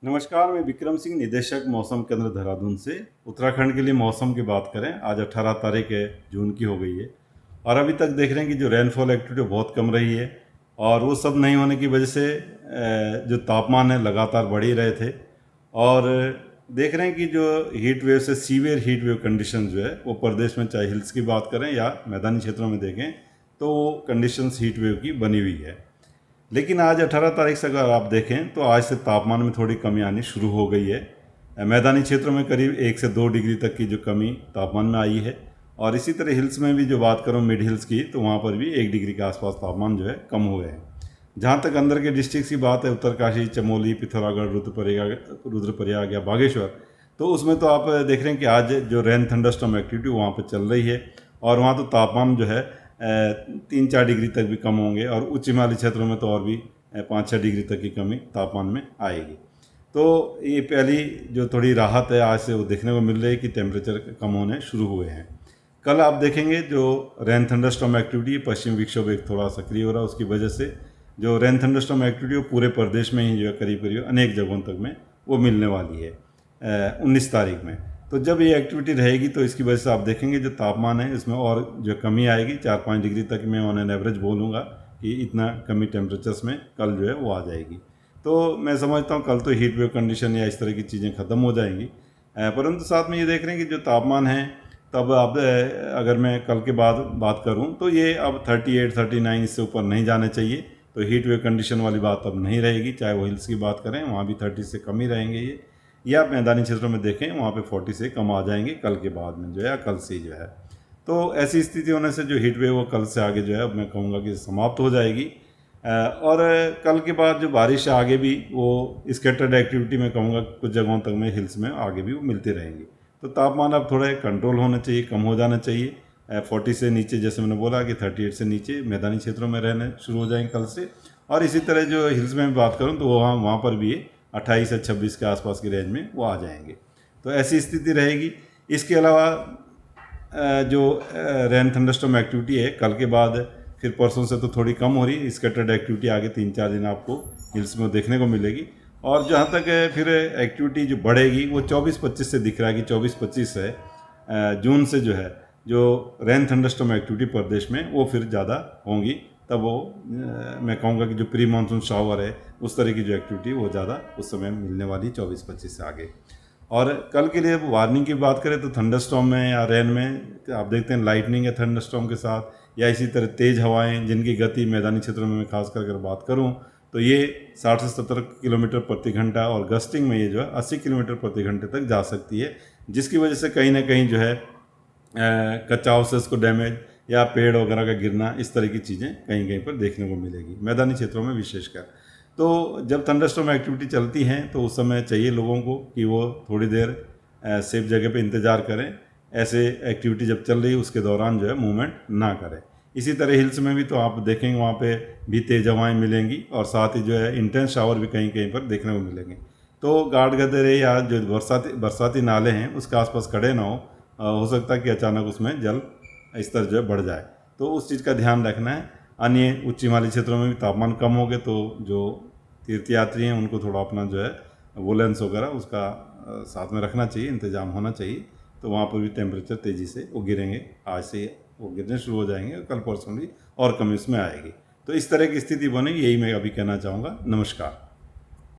नमस्कार, मैं विक्रम सिंह, निदेशक मौसम केंद्र देहरादून से। उत्तराखंड के लिए मौसम की बात करें, आज 18 तारीख है, जून की हो गई है और अभी तक देख रहे हैं कि जो रेनफॉल एक्टिविटी बहुत कम रही है और वो सब नहीं होने की वजह से जो तापमान है लगातार बढ़ ही रहे थे। और देख रहे हैं कि जो हीट वेव से सीवियर हीट वेव कंडीशन जो है वो प्रदेश में, चाहे हिल्स की बात करें या मैदानी क्षेत्रों में देखें, तो वो कंडीशंस हीट वेव की बनी हुई है। लेकिन आज 18 तारीख से अगर आप देखें तो आज से तापमान में थोड़ी कमी आनी शुरू हो गई है। मैदानी क्षेत्रों में करीब 1 से 2 डिग्री तक की जो कमी तापमान में आई है और इसी तरह हिल्स में भी जो बात करूँ मिड हिल्स की, तो वहाँ पर भी 1 डिग्री के आसपास तापमान जो है कम हुए हैं। जहाँ तक अंदर के डिस्ट्रिक्ट की बात है, उत्तरकाशी, चमोली, पिथौरागढ़, रुद्रप्रयाग या बागेश्वर, तो उसमें तो आप देख रहे हैं कि आज जो रेन थंडरस्टॉर्म एक्टिविटी वहाँ पर चल रही है और वहाँ तो तापमान जो है 3-4 डिग्री तक भी कम होंगे और उच्च हिमालय क्षेत्रों में तो और भी 5-6 डिग्री तक की कमी तापमान में आएगी। तो ये पहली जो थोड़ी राहत है आज से वो देखने को मिल रही है कि टेम्परेचर कम होने शुरू हुए हैं। कल आप देखेंगे जो रेन थंडरस्टॉर्म एक्टिविटी, पश्चिम विक्षोभ एक थोड़ा सक्रिय हो रहा है, उसकी वजह से जो रेन थंडरस्टॉर्म एक्टिविटी वो पूरे प्रदेश में ही जो है करीब करीब अनेक जगहों तक में वो मिलने वाली है 19 तारीख में। तो जब ये एक्टिविटी रहेगी तो इसकी वजह से आप देखेंगे जो तापमान है इसमें और जो कमी आएगी, 4-5 डिग्री तक मैं ऑन एन एवरेज बोलूँगा कि इतना कमी टेम्परेचर्स में कल जो है वो आ जाएगी। तो मैं समझता हूँ कल तो हीट वेव कंडीशन या इस तरह की चीज़ें ख़त्म हो जाएंगी। परंतु साथ में ये देख रहे हैं कि जो तापमान है, तब अब अगर मैं कल के बाद बात करूँ तो ये अब 38-39 इससे ऊपर नहीं जाने चाहिए। तो हीट वेव कंडीशन वाली बात अब नहीं रहेगी, चाहे वो हिल्स की बात करें वहाँ भी 30 से कम ही रहेंगे ये, या मैदानी क्षेत्रों में देखें वहाँ पे 40 से कम आ जाएंगे कल के बाद में जो है, या कल से जो है। तो ऐसी स्थिति होने से जो हीट वेव वो कल से आगे जो है अब मैं कहूँगा कि समाप्त हो जाएगी। और कल के बाद जो बारिश आगे भी वो स्कैटर्ड एक्टिविटी में कहूँगा कुछ जगहों तक में हिल्स में आगे भी वो मिलती रहेंगी। तो तापमान अब थोड़ा कंट्रोल होना चाहिए, कम हो जाना चाहिए। 40 से नीचे, जैसे मैंने बोला कि 38 से नीचे मैदानी क्षेत्रों में रहने शुरू हो जाएंगे कल से। और इसी तरह जो हिल्स में बात करूँ तो वहाँ पर भी 28 से 26 के आसपास की रेंज में वो आ जाएंगे। तो ऐसी स्थिति रहेगी। इसके अलावा जो रेन थंडरस्टॉर्म एक्टिविटी है कल के बाद फिर परसों से तो थोड़ी कम हो रही है। स्कैटर्ड एक्टिविटी आगे 3-4 दिन आपको हिल्स में देखने को मिलेगी। और जहाँ तक फिर एक्टिविटी जो बढ़ेगी वो 24-25 से दिख रहा है कि 24-25 से जून से जो है जो रेन थंडरस्टॉर्म एक्टिविटी प्रदेश में वो फिर ज़्यादा होंगी। तब वो मैं कहूँगा कि जो प्री मानसून शावर है उस तरह की जो एक्टिविटी वो ज़्यादा उस समय मिलने वाली 24-25 से आगे। और कल के लिए वार्निंग की बात करें तो थंडरस्टॉर्म में या रेन में आप देखते हैं लाइटनिंग है थंडरस्टॉर्म के साथ, या इसी तरह तेज़ हवाएं जिनकी गति मैदानी क्षेत्रों में मैं खासकर अगर बात करूं तो ये 60 से 70 किलोमीटर प्रति घंटा और गस्टिंग में ये जो है 80 किलोमीटर प्रति घंटे तक जा सकती है, जिसकी वजह से कहीं ना कहीं जो है कच्चा हाउसेस को डैमेज या पेड़ वगैरह का गिरना, इस तरह की चीज़ें कहीं कहीं पर देखने को मिलेगी मैदानी क्षेत्रों में विशेषकर। तो जब थंडरस्टॉर्म एक्टिविटी चलती हैं तो उस समय चाहिए लोगों को कि वो थोड़ी देर सेफ जगह पे इंतज़ार करें। ऐसे एक्टिविटी जब चल रही है उसके दौरान जो है मूवमेंट ना करें। इसी तरह हिल्स में भी तो आप देखेंगे वहाँ पे भी तेज़ हवाएँ मिलेंगी और साथ ही जो है इंटेंस शावर भी कहीं कहीं पर देखने को मिलेंगे। तो गाढ़ गदेरे या जो बरसाती नाले हैं उसके आसपास खड़े ना हो सकता है कि अचानक उसमें जल स्तर जो है बढ़ जाए, तो उस चीज़ का ध्यान रखना है। अन्य उच्च हिमालय क्षेत्रों में भी तापमान कम हो गए तो जो तीर्थयात्री हैं उनको थोड़ा अपना जो है वोलेंस वगैरह उसका साथ में रखना चाहिए, इंतजाम होना चाहिए। तो वहाँ पर भी टेम्परेचर तेज़ी से वो गिरेंगे, आज से वो गिरने शुरू हो जाएंगे और कल परसों भी और कमी उसमें आएगी। तो इस तरह की स्थिति बनेगी, यही मैं अभी कहना चाहूँगा। नमस्कार।